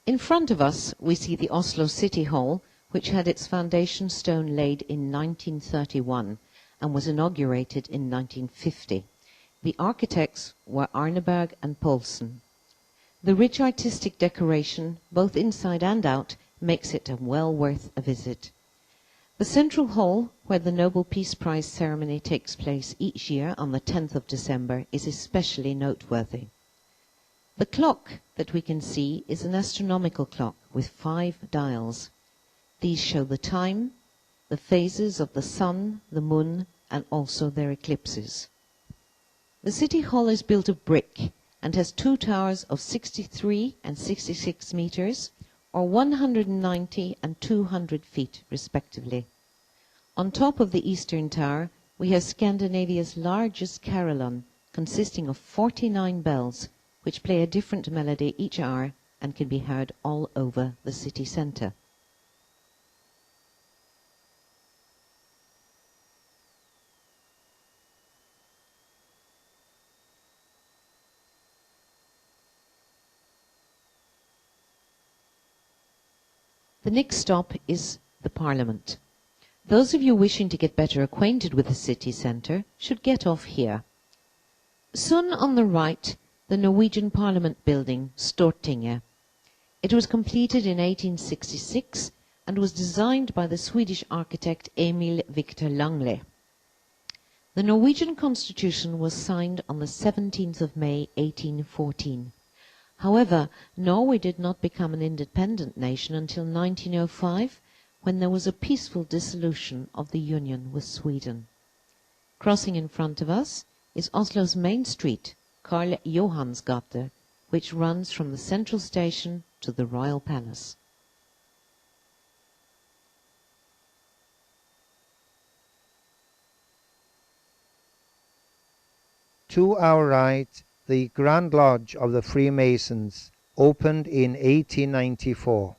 In front of us, we see the Oslo City Hall, which had its foundation stone laid in 1931 and was inaugurated in 1950. The architects were Arneberg and Poulsen. The rich artistic decoration, both inside and out, makes it well worth a visit. The central hall, where the Nobel Peace Prize ceremony takes place each year on the 10th of December, is especially noteworthy. The clock that we can see is an astronomical clock with 5 dials. These show the time, the phases of the sun, the moon, and also their eclipses. The City Hall is built of brick and has 2 towers of 63 and 66 meters, or 190 and 200 feet respectively. On top of the eastern tower, we have Scandinavia's largest carillon, consisting of 49 bells, which play a different melody each hour and can be heard all over the city centre. The next stop is the Parliament. Those of you wishing to get better acquainted with the city centre should get off here. Soon on the right, the Norwegian Parliament building, Stortinget. It was completed in 1866 and was designed by the Swedish architect Emil Victor Langle. The Norwegian constitution was signed on the 17th of May 1814. However, Norway did not become an independent nation until 1905, when there was a peaceful dissolution of the union with Sweden. Crossing in front of us is Oslo's main street, Karl Johans gate, which runs from the central station to the Royal Palace. To our right, the Grand Lodge of the Freemasons, opened in 1894.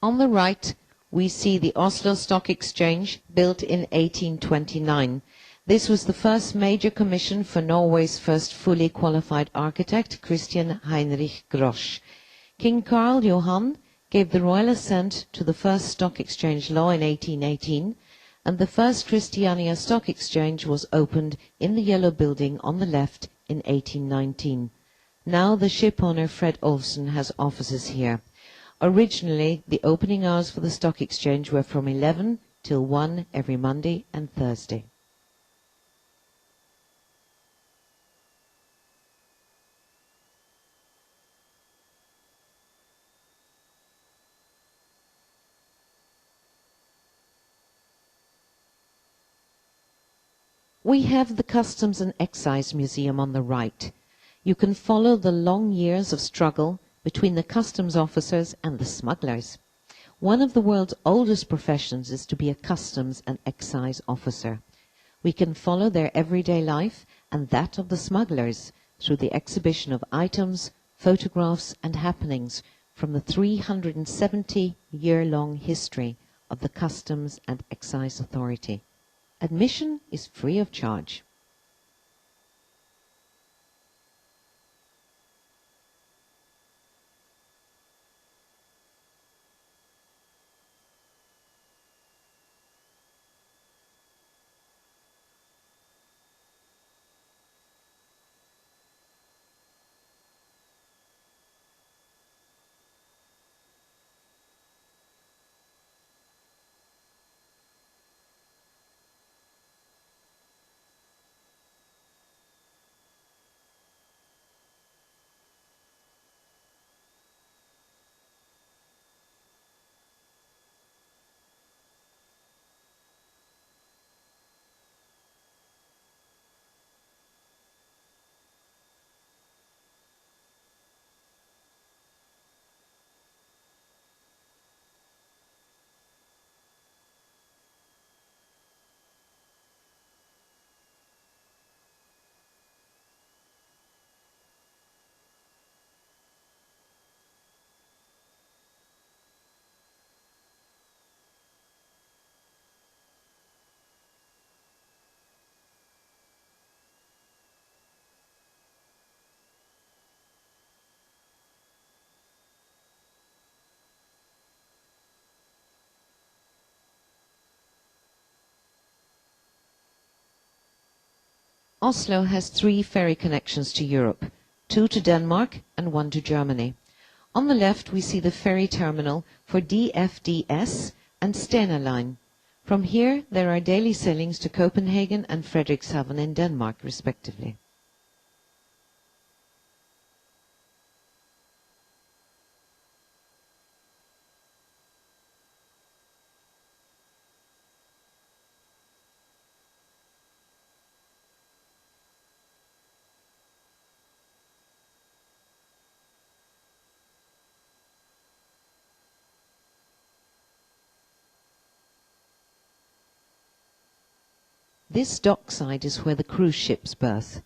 On the right, we see the Oslo Stock Exchange, built in 1829. This was the first major commission for Norway's first fully qualified architect, Christian Heinrich Grosch. King Karl Johan gave the royal assent to the first stock exchange law in 1818, and the first Christiania Stock Exchange was opened in the yellow building on the left in 1819. Now the ship owner Fred Olsen has offices here. Originally, the opening hours for the stock exchange were from 11 till 1 every Monday and Thursday. We have the Customs and Excise Museum on the right. You can follow the long years of struggle between the customs officers and the smugglers. One of the world's oldest professions is to be a customs and excise officer. We can follow their everyday life and that of the smugglers through the exhibition of items, photographs and happenings from the 370-year-long history of the Customs and Excise Authority. Admission is free of charge. Oslo has 3 ferry connections to Europe, 2 to Denmark and 1 to Germany. On the left we see the ferry terminal for DFDS and Stena Line. From here there are daily sailings to Copenhagen and Frederikshavn in Denmark respectively. This dockside is where the cruise ships berth.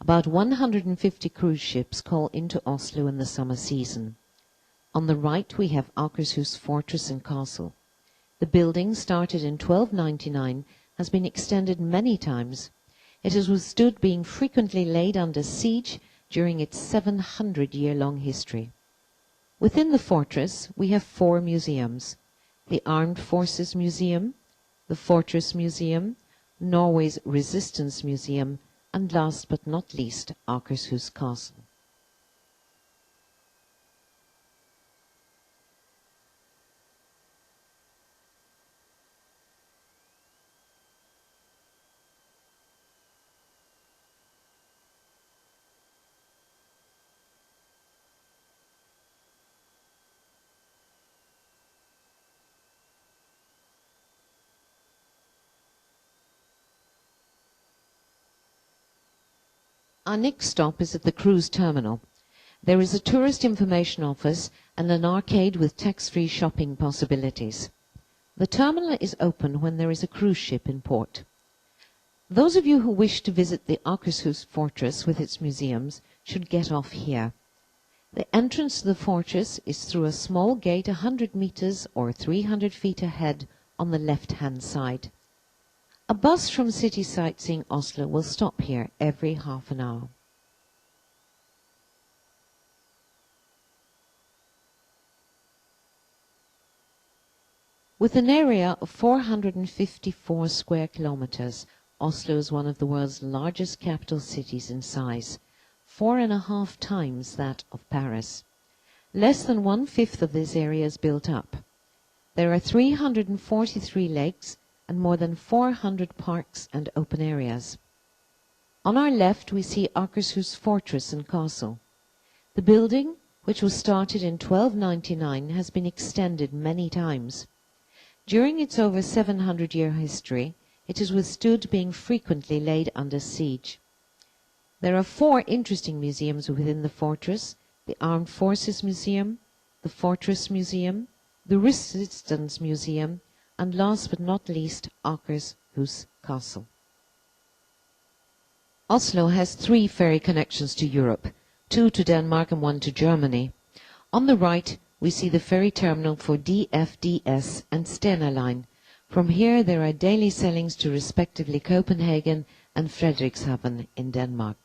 About 150 cruise ships call into Oslo in the summer season. On the right we have Akershus Fortress and Castle. The building, started in 1299, has been extended many times. It has withstood being frequently laid under siege during its 700-year-long history. Within the fortress we have 4 museums: the Armed Forces Museum, the Fortress Museum, Norway's Resistance Museum, and last but not least, Akershus Castle. Our next stop is at the cruise terminal. There is a tourist information office and an arcade with tax-free shopping possibilities. The terminal is open when there is a cruise ship in port. Those of you who wish to visit the Akershus Fortress with its museums should get off here. The entrance to the fortress is through a small gate 100 meters or 300 feet ahead on the left-hand side. A bus from City Sightseeing Oslo will stop here every half an hour. With an area of 454 square kilometers, Oslo is one of the world's largest capital cities in size, 4.5 times that of Paris. Less than 1/5 of this area is built up. There are 343 lakes and more than 400 parks and open areas. On our left we see Akershus Fortress and Castle. The building, which was started in 1299, has been extended many times. During its over 700-year history, it has withstood being frequently laid under siege. There are 4 interesting museums within the fortress: the Armed Forces Museum, the Fortress Museum, the Resistance Museum, and last but not least, Akershus Castle. Oslo has 3 ferry connections to Europe, 2 to Denmark and 1 to Germany. On the right, we see the ferry terminal for DFDS and Stena Line. From here, there are daily sailings to respectively Copenhagen and Frederikshavn in Denmark.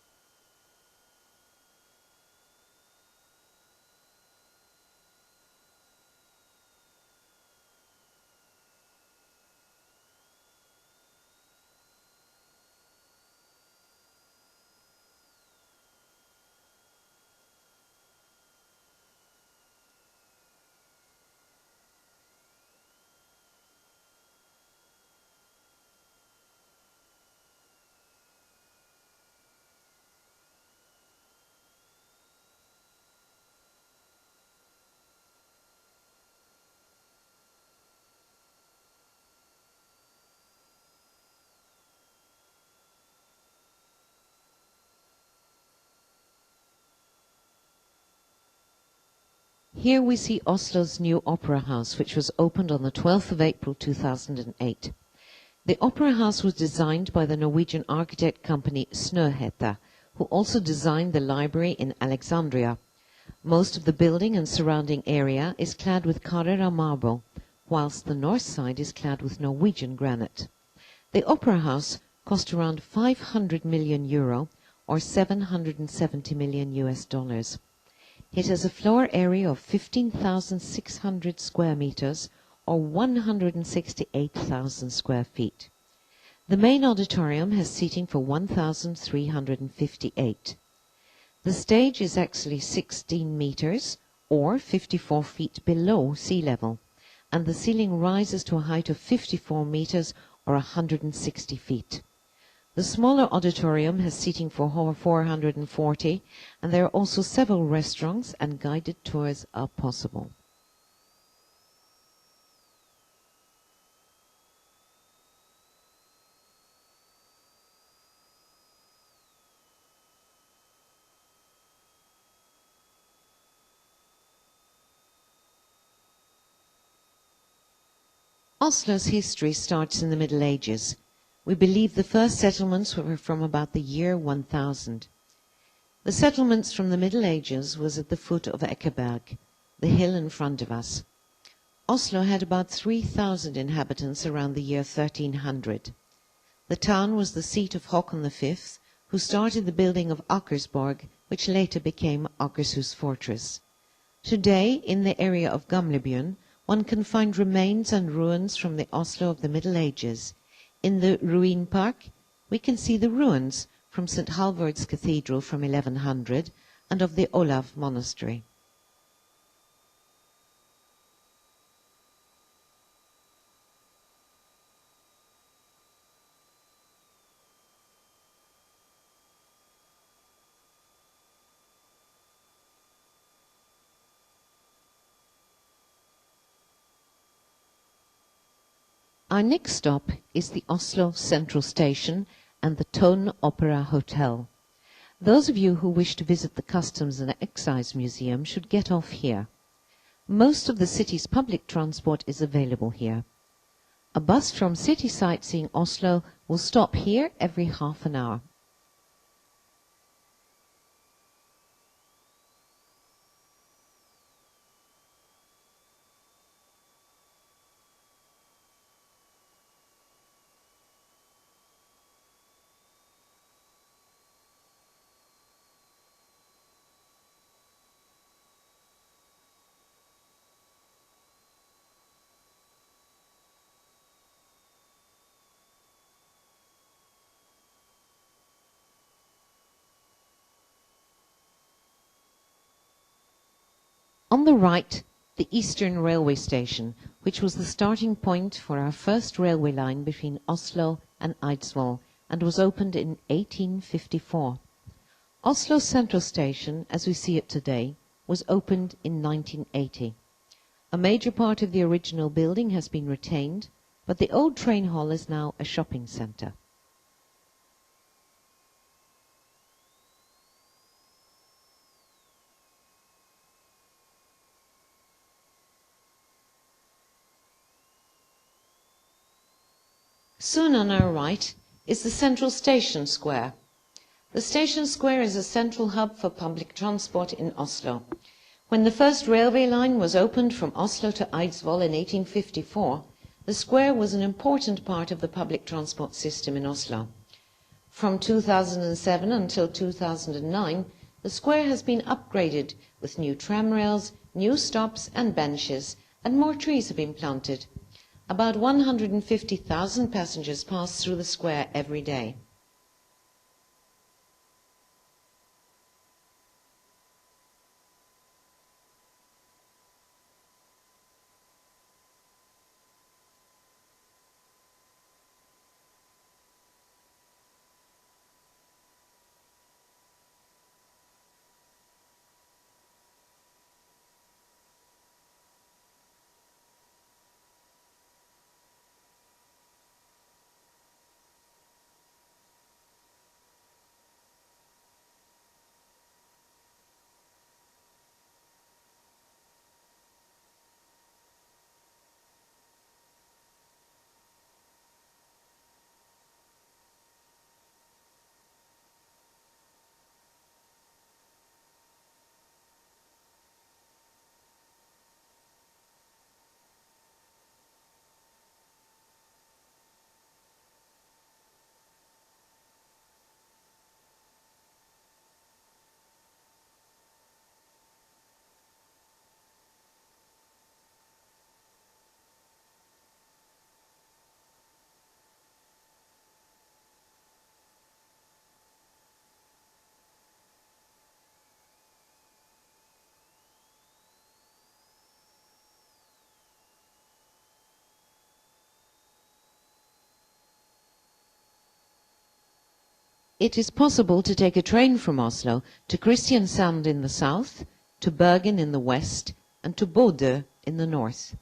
Here we see Oslo's new opera house, which was opened on the 12th of April 2008. The opera house was designed by the Norwegian architect company Snøhetta, who also designed the library in Alexandria. Most of the building and surrounding area is clad with Carrara marble, whilst the north side is clad with Norwegian granite. The opera house cost around 500 million euro or 770 million US dollars. It has a floor area of 15,600 square meters or 168,000 square feet. The main auditorium has seating for 1,358. The stage is actually 16 meters or 54 feet below sea level, and the ceiling rises to a height of 54 meters or 160 feet. The smaller auditorium has seating for 440, and there are also several restaurants and guided tours are possible. Oslo's history starts in the Middle Ages. We believe the first settlements were from about the year 1000. The settlements from the Middle Ages was at the foot of Ekeberg, the hill in front of us. Oslo had about 3,000 inhabitants around the year 1300. The town was the seat of Håkon V, who started the building of Akersborg, which later became Akershus Fortress. Today, in the area of Gamlebyen, one can find remains and ruins from the Oslo of the Middle Ages. In the Ruin Park, we can see the ruins from St. Halvard's Cathedral from 1100 and of the Olav Monastery. Our next stop is the Oslo Central Station and the Tone Opera Hotel. Those of you who wish to visit the Customs and Excise Museum should get off here. Most of the city's public transport is available here. A bus from City Sightseeing Oslo will stop here every half an hour. On the right, the Eastern Railway Station, which was the starting point for our first railway line between Oslo and Eidsvoll and was opened in 1854. Oslo Central Station, as we see it today, was opened in 1980. A major part of the original building has been retained, but the old train hall is now a shopping center. Soon on our right is the Central Station Square. The station square is a central hub for public transport in Oslo. When the first railway line was opened from Oslo to Eidsvoll in 1854, the square was an important part of the public transport system in Oslo. From 2007 until 2009, the square has been upgraded with new tramrails, new stops and benches, and more trees have been planted. About 150,000 passengers pass through the square every day. It is possible to take a train from Oslo to Kristiansand in the south, to Bergen in the west, and to Bodø in the north.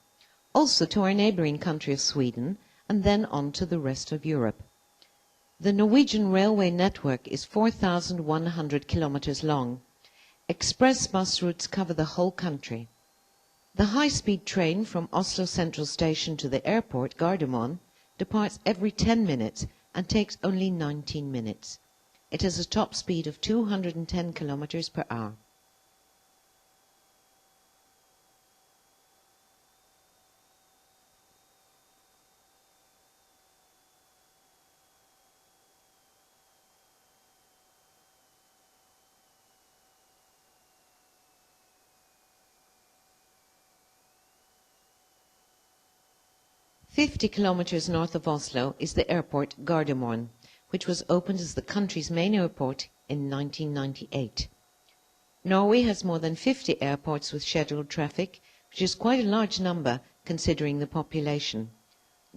Also to our neighbouring country of Sweden, and then on to the rest of Europe. The Norwegian railway network is 4,100 kilometers long. Express bus routes cover the whole country. The high-speed train from Oslo Central Station to the airport, Gardermoen, departs every 10 minutes and takes only 19 minutes. It has a top speed of 210 kilometers per hour. "50 kilometers north of Oslo is the airport Gardermoen, which was opened as the country's main airport in 1998. Norway has more than 50 airports with scheduled traffic, which is quite a large number considering the population.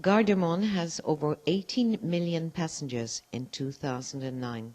Gardermoen has over 18 million passengers in 2009.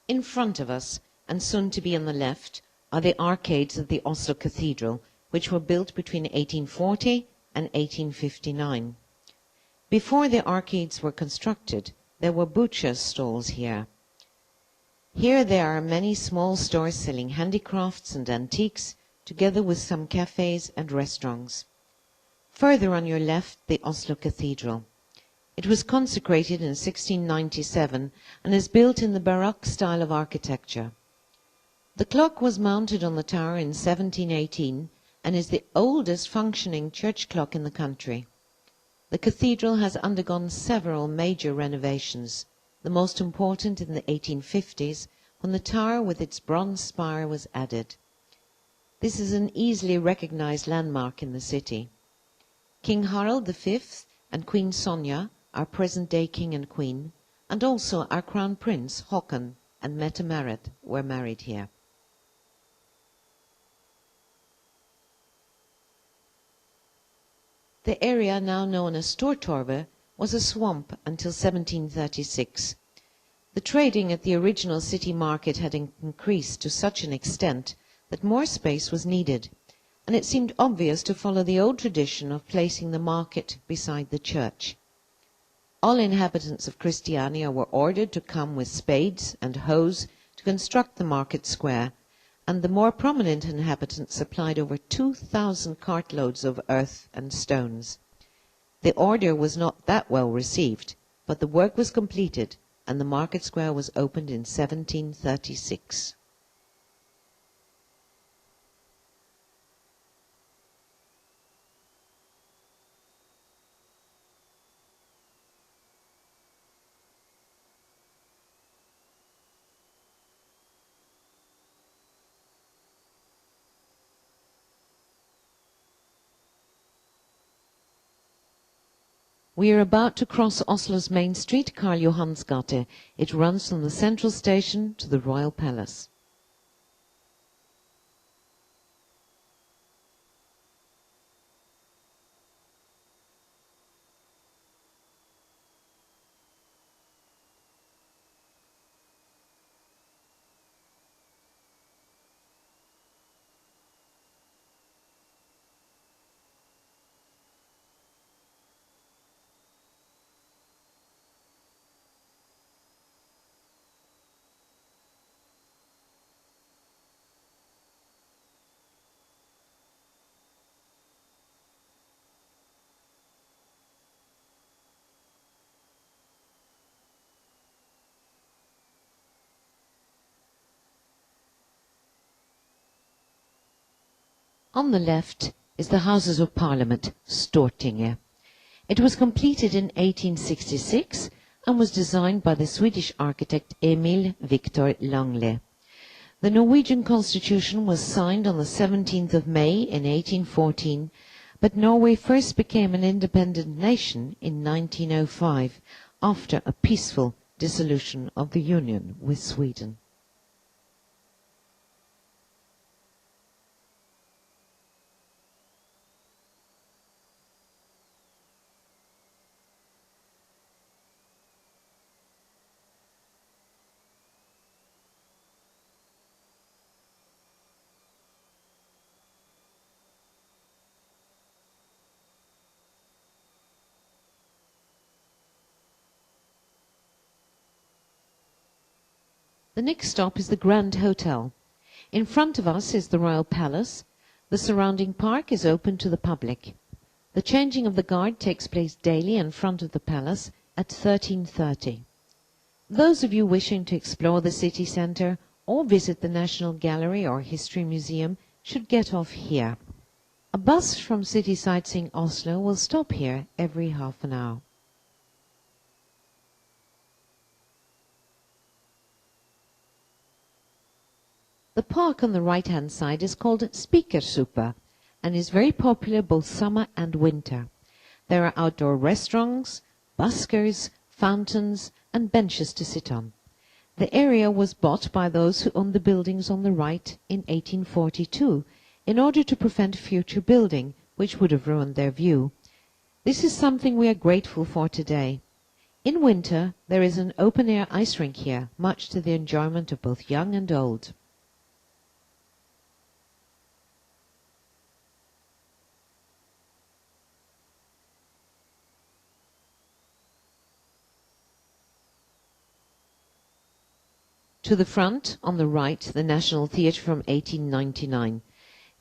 In front of us, and soon to be on the left, are the arcades of the Oslo Cathedral, which were built between 1840 and 1859. Before the arcades were constructed, there were butcher's stalls here. Here there are many small stores selling handicrafts and antiques, together with some cafes and restaurants. Further on your left, the Oslo Cathedral. It was consecrated in 1697 and is built in the Baroque style of architecture. The clock was mounted on the tower in 1718 and is the oldest functioning church clock in the country. The cathedral has undergone several major renovations, the most important in the 1850s, when the tower with its bronze spire was added. This is an easily recognized landmark in the city. King Harald V and Queen Sonja, our present-day king and queen, and also our crown prince, Håkon, and Mette-Marit were married here. The area now known as Stortorvet was a swamp until 1736. The trading at the original city market had increased to such an extent that more space was needed, and it seemed obvious to follow the old tradition of placing the market beside the church. All inhabitants of Christiania were ordered to come with spades and hoes to construct the market square, and the more prominent inhabitants supplied over 2,000 cartloads of earth and stones. The order was not that well received, but the work was completed, and the market square was opened in 1736. We are about to cross Oslo's main street, Karl Johansgate. It runs from the central station to the Royal Palace. On the left is the Houses of Parliament, Stortinget. It was completed in 1866 and was designed by the Swedish architect Emil Victor Langle. The Norwegian constitution was signed on the 17th of May in 1814, but Norway first became an independent nation in 1905 after a peaceful dissolution of the union with Sweden. The next stop is the Grand Hotel. In front of us is the Royal Palace. The surrounding park is open to the public. The changing of the guard takes place daily in front of the palace at 13:30. Those of you wishing to explore the city centre or visit the National Gallery or History Museum should get off here. A bus from City Sightseeing Oslo will stop here every half an hour. The park on the right-hand side is called Spikersuppe and is very popular both summer and winter. There are outdoor restaurants, buskers, fountains and benches to sit on. The area was bought by those who owned the buildings on the right in 1842 in order to prevent future building, which would have ruined their view. This is something we are grateful for today. In winter, there is an open-air ice rink here, much to the enjoyment of both young and old. To the front, on the right, the National Theatre from 1899.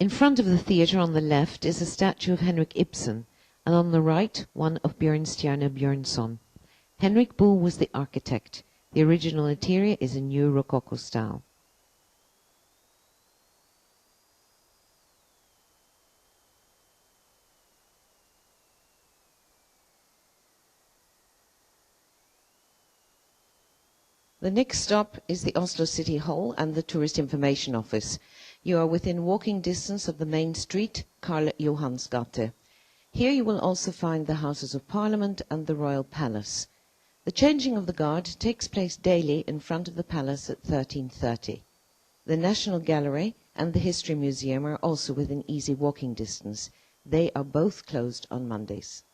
In front of the theatre on the left is a statue of Henrik Ibsen, and on the right, one of Bjørnstjerne Bjørnson. Henrik Bull was the architect. The original interior is a new Rococo style. The next stop is the Oslo City Hall and the Tourist Information Office. You are within walking distance of the main street, Karl Johans gate. Here you will also find the Houses of Parliament and the Royal Palace. The changing of the guard takes place daily in front of the palace at 13:30. The National Gallery and the History Museum are also within easy walking distance. They are both closed on Mondays.